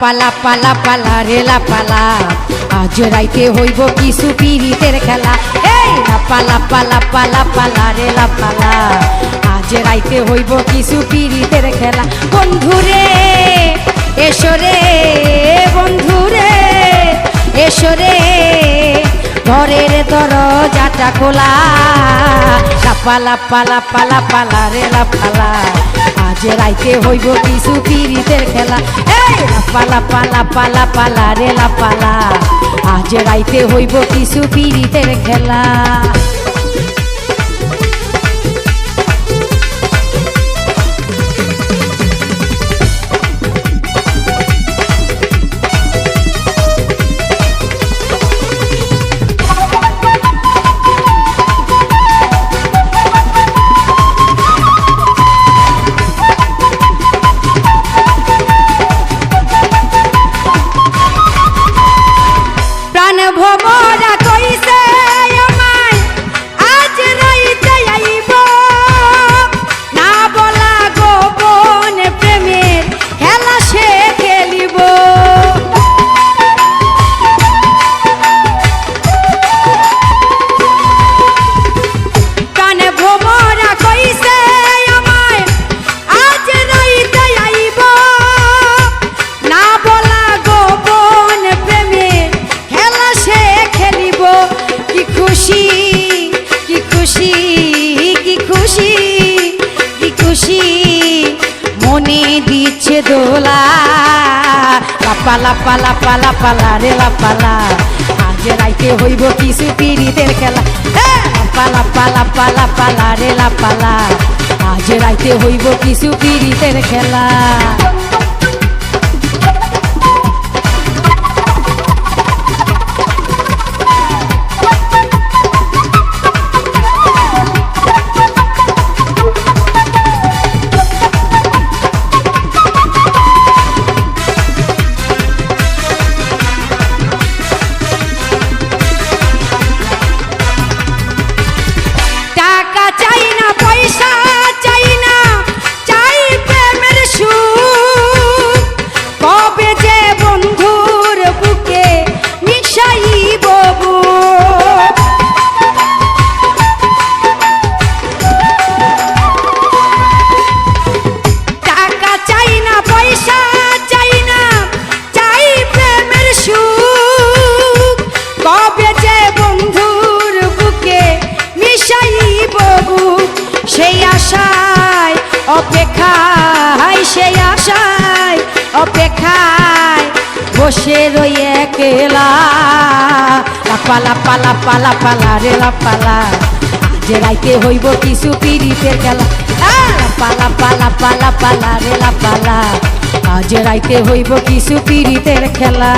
পালা পালা পালা রেলা পালা আজ রাইতে হইব কিছু পিরিতের খেলা। এই না পালা পালা পালা পালা রেলা পালা আজ রাইতে হইব কিছু পিরিতের খেলা। বন্ধুরে এসরে বন্ধুরে এসরে ঘরের দরজাটা খোলা। পালা পালা পালা পালা রেলা পালা আজ রাইতে হইব কিছু পিরিতের খেলা। এই পালা পালা পালা পালা রেলা পালা আজ রাইতে হইব কিছু পিরিতের খেলা। ভোমরা কইছে আমায় আজ রাইতে আইব না বলা গোপন প্রেমের খেলা সে খেলিব। কানে ভোমরা কইছে আমায় আজ রাইতে আইব না বলা গোপন প্রেমের খেলা সে খেলিব। কি খুশি কি খুশি কি খুশি কি খুশি মনে দিচ্ছে দোলা। পালা পালা পালা পালা রেলা পালা আজ রাইতে হইব কিছু পিরিতের খেলা। পালা পালা পালা পালা রেলা পালা আজ রাইতে হইব কিছু পিরিতের খেলা। টাকা চাই না পয়সা চাই না চাই প্রেমের সুখ। কবে যে বন্ধুর বুকে মিশাইব বুক। টাকা চাই না পয়সা চাই না চাই প্রেমের সুখ। কবে যে বন্ধুর বুকে মিশাইব বুক। সেই আশায় অপেক্ষায় সেই আশায় অপেক্ষায় বসে রই একলা। পালা পালা পালা পালা রেলা পালা আজ রাইতে হইব কিছু পিরিতের খেলা। পালা পালা পালা পালা রেলা পালা আজ রাইতে হইব কিছু পিরিতের খেলা।